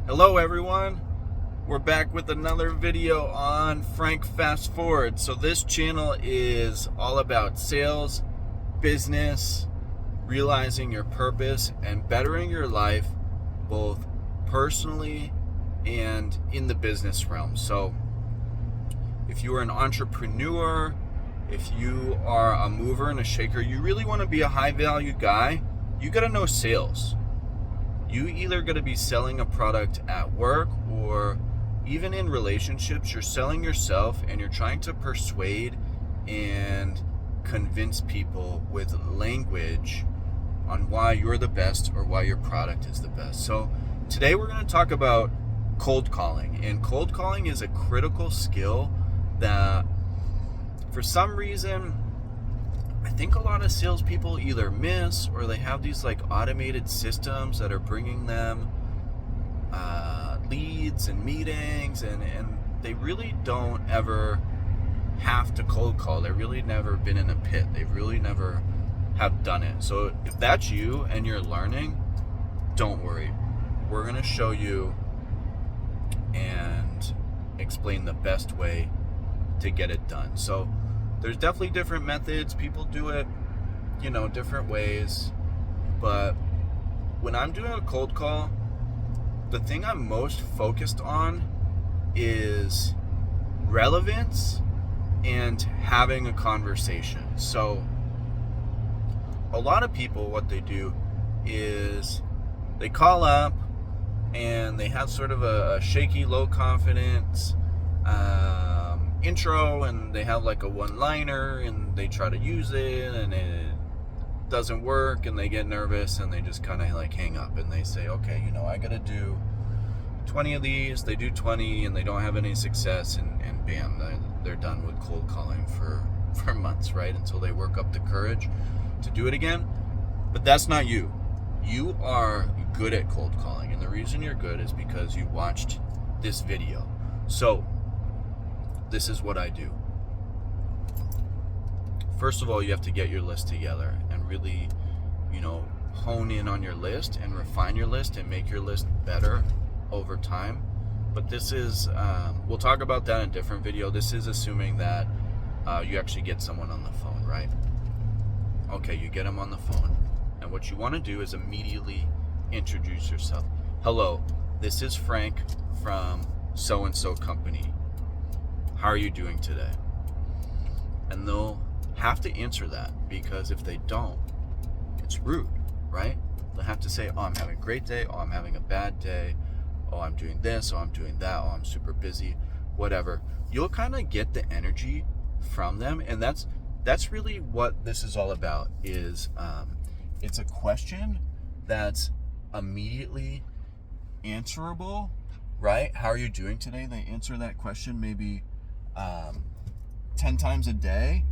Hello everyone, we're back with another video on Frank Fast Forward. So this channel is all about sales, business, realizing your purpose, and bettering your life both personally and in the business realm. So if you are an entrepreneur, if you are a mover and a shaker, you really want to be a high value guy, you got to know sales. You either going to be selling a product at work or even in relationships, you're selling yourself and you're trying to persuade and convince people with language on why you're the best or why your product is the best. So today we're going to talk about cold calling. And cold calling is a critical skill that for some reason I think a lot of salespeople either miss or they have these like automated systems that are bringing them leads and meetings, and they really don't ever have to cold call. They've really never been in a pit. They've really never have done it. So if that's you and you're learning, don't worry. We're going to show you and explain the best way to get it done. So there's definitely different methods. People do it, different ways. But when I'm doing a cold call, the thing I'm most focused on is relevance and having a conversation. So a lot of people, what they do is they call up and they have sort of a shaky, low confidence intro, and they have like a one-liner and they try to use it and it doesn't work and they get nervous and they just kind of like hang up and they say, okay, I gotta do 20 of these. They do 20 and they don't have any success, and bam, they're done with cold calling for months, right? Until they work up the courage to do it again. But that's not you. You are good at cold calling, and the reason you're good is because you watched this video. So this is what I do. First of all, you have to get your list together and really, hone in on your list and refine your list and make your list better over time. But this is, we'll talk about that in a different video. This is assuming that you actually get someone on the phone, right? Okay, you get them on the phone. And what you want to do is immediately introduce yourself. Hello, this is Frank from so-and-so company. How are you doing today? And they'll have to answer that, because if they don't, it's rude, right? They'll have to say, oh, I'm having a great day. Oh, I'm having a bad day. Oh, I'm doing this. Oh, I'm doing that. Oh, I'm super busy. Whatever. You'll kind of get the energy from them. And that's really what this is all about, is it's a question that's immediately answerable, right? How are you doing today? They answer that question maybe 10 times a day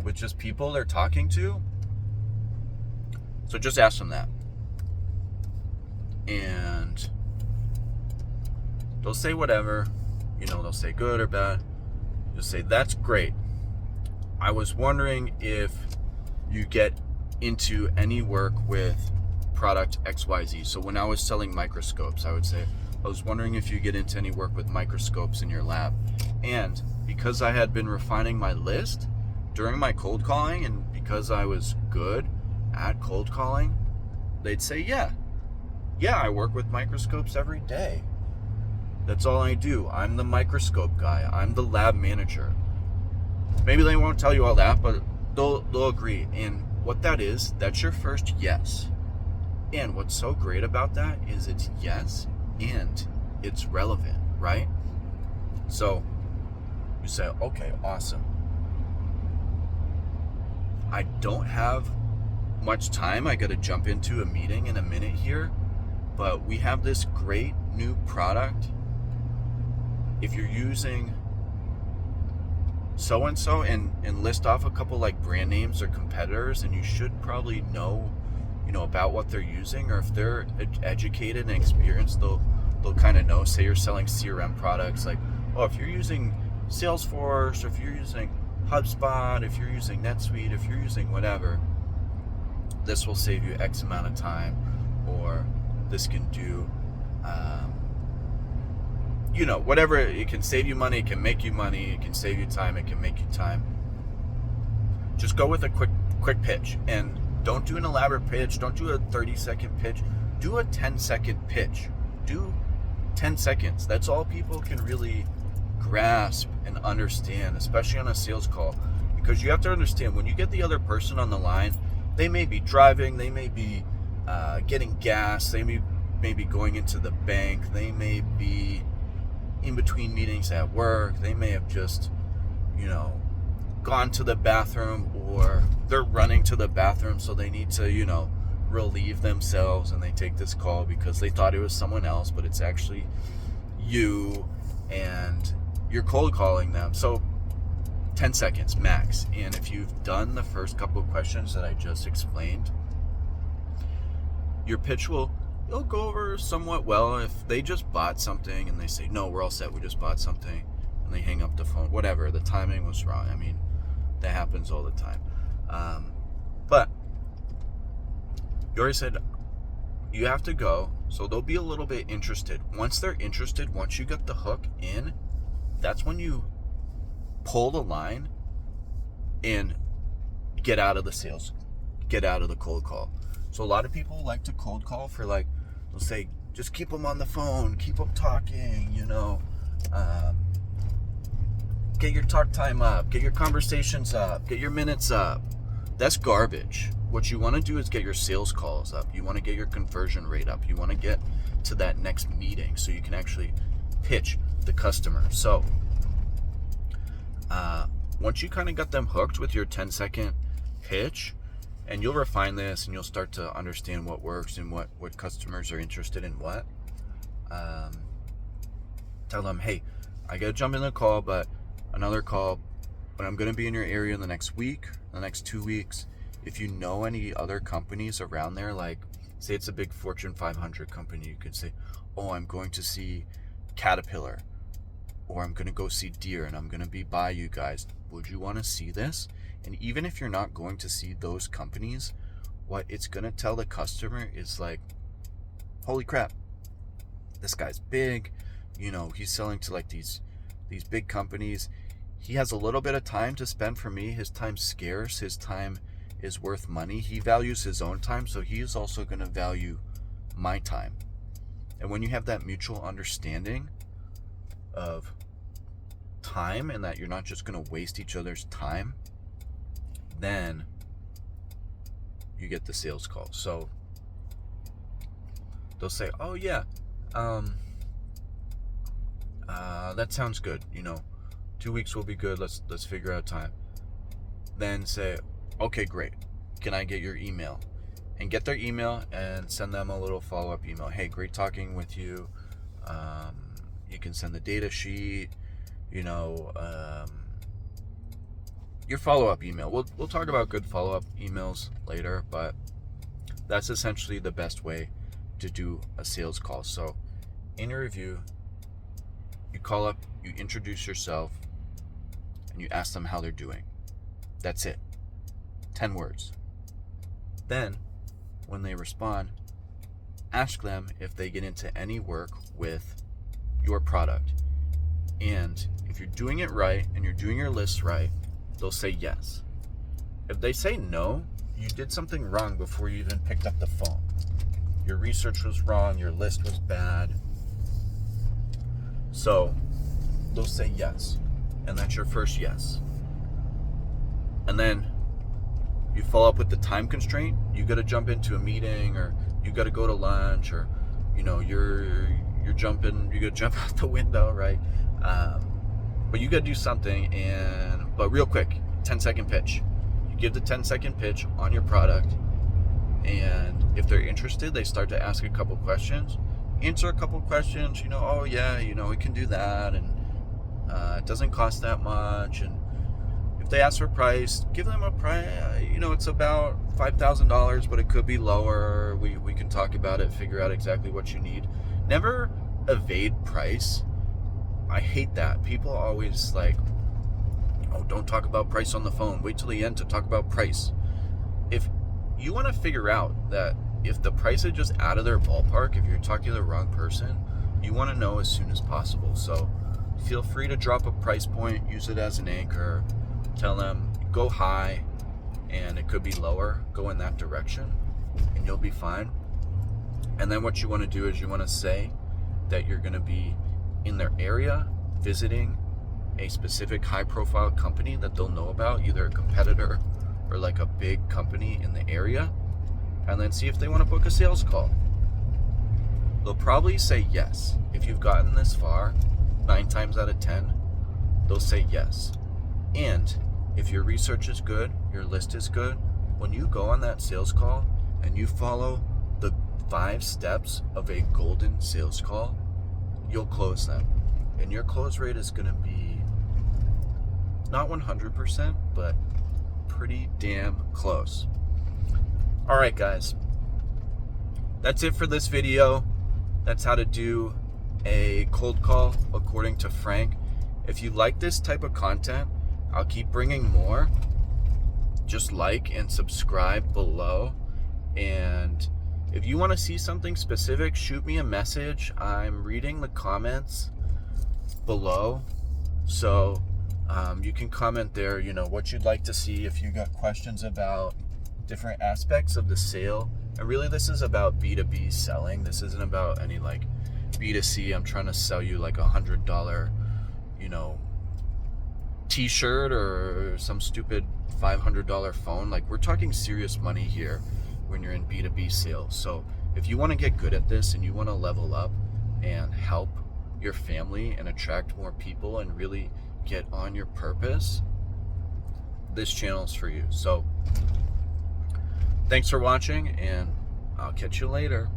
with just people they're talking to. So just ask them that. And they'll say whatever, they'll say good or bad. Just say, that's great. I was wondering if you get into any work with product XYZ. So when I was selling microscopes, I would say, I was wondering if you get into any work with microscopes in your lab. And because I had been refining my list during my cold calling, and because I was good at cold calling, they'd say, yeah, I work with microscopes every day. That's all I do. I'm the microscope guy. I'm the lab manager. Maybe they won't tell you all that, but they'll agree. And what that is, that's your first yes. And what's so great about that is it's yes and it's relevant, right? So you say, okay, awesome. I don't have much time. I got to jump into a meeting in a minute here, but we have this great new product. If you're using so-and-so, and list off a couple like brand names or competitors, and you should probably know, about what they're using, or if they're educated and experienced, they'll kind of know. Say you're selling CRM products, like, oh, if you're using Salesforce, or if you're using HubSpot, if you're using NetSuite, if you're using whatever, this will save you X amount of time, or this can do Whatever. It can save you money, it can make you money, it can save you time, it can make you time. Just go with a quick pitch, and don't do an elaborate pitch. Don't do a 30-second pitch. Do a 10-second pitch. Do 10 seconds. That's all people can really grasp and understand, especially on a sales call, because you have to understand, when you get the other person on the line, they may be driving, they may be getting gas, they may be going into the bank, they may be in between meetings at work, they may have just gone to the bathroom, or they're running to the bathroom, so they need to relieve themselves, and they take this call because they thought it was someone else, but it's actually you, and you're cold calling them. So 10 seconds max. And if you've done the first couple of questions that I just explained, your pitch it'll go over somewhat well. If they just bought something and they say, no, we're all set, we just bought something, and they hang up the phone, whatever, the timing was wrong. I mean, that happens all the time. But you already said you have to go, so they'll be a little bit interested. Once they're interested, once you get the hook in, that's when you pull the line and get out of the cold call. So a lot of people like to cold call for, like, they'll say, just keep them on the phone, keep them talking, get your talk time up, get your conversations up, get your minutes up. That's garbage. What you want to do is get your sales calls up. You want to get your conversion rate up. You want to get to that next meeting so you can actually pitch the customer. So once you kind of got them hooked with your 10-second pitch, and you'll refine this and you'll start to understand what works and what customers are interested in what, tell them, hey, I got to jump in the call, but another call, but I'm going to be in your area in the next week, the next 2 weeks. If you know any other companies around there, like say it's a big Fortune 500 company, you could say, oh, I'm going to see Caterpillar, or I'm going to go see Deere, and I'm going to be by you guys. Would you want to see this? And even if you're not going to see those companies, what it's going to tell the customer is like, holy crap, this guy's big, he's selling to like these big companies. He has a little bit of time to spend for me. His time's scarce. His time is worth money. He values his own time, so he is also going to value my time. And when you have that mutual understanding of time, and that you're not just going to waste each other's time, then you get the sales call. So they'll say, oh yeah, that sounds good, 2 weeks will be good, let's figure out time. Then say, okay, great, can I get your email? And get their email and send them a little follow-up email. Hey, great talking with you. You can send the data sheet, your follow-up email. We'll talk about good follow-up emails later, but that's essentially the best way to do a sales call. So in your review, you call up, you introduce yourself, and you ask them how they're doing. That's it. 10 words. Then, when they respond, ask them if they get into any work with your product. And if you're doing it right and you're doing your list right, they'll say yes. If they say no, you did something wrong before you even picked up the phone. Your research was wrong, your list was bad. So they'll say yes, and that's your first yes. And then you follow up with the time constraint. You got to jump into a meeting, or you got to go to lunch, or you're jumping, you got to jump out the window, right? But you got to do something, but real quick, 10-second pitch. You give the 10-second pitch on your product, and if they're interested, they start to ask a couple questions. Answer a couple questions, oh yeah, we can do that, and it doesn't cost that much. And if they ask for price, give them a price. It's about $5,000, but it could be lower. We can talk about it, figure out exactly what you need. Never evade price. I hate that. People always like, oh, don't talk about price on the phone. Wait till the end to talk about price. If you want to figure out that if the price is just out of their ballpark, if you're talking to the wrong person, you want to know as soon as possible. So feel free to drop a price point, use it as an anchor, tell them go high and it could be lower, go in that direction and you'll be fine. And then what you want to do is you want to say that you're going to be in their area visiting a specific high profile company that they'll know about, either a competitor or like a big company in the area, and then see if they want to book a sales call. They'll probably say yes. If you've gotten this far, 9 times out of 10, they'll say yes. And if your research is good, your list is good, when you go on that sales call and you follow the 5 steps of a golden sales call, you'll close them. And your close rate is going to be not 100%, but pretty damn close. All right, guys. That's it for this video. That's how to do a cold call according to Frank. If you like this type of content, I'll keep bringing more. Just like and subscribe below. And if you want to see something specific, shoot me a message. I'm reading the comments below. So you can comment there, you know, what you'd like to see, if you got questions about different aspects of the sale. And really, this is about B2B selling. This isn't about any like B2C. I'm trying to sell you like $100, you know, t-shirt or some stupid $500 phone. Like, we're talking serious money here when you're in B2B sales. So if you want to get good at this and you want to level up and help your family and attract more people and really get on your purpose, this channel is for you. So thanks for watching, and I'll catch you later.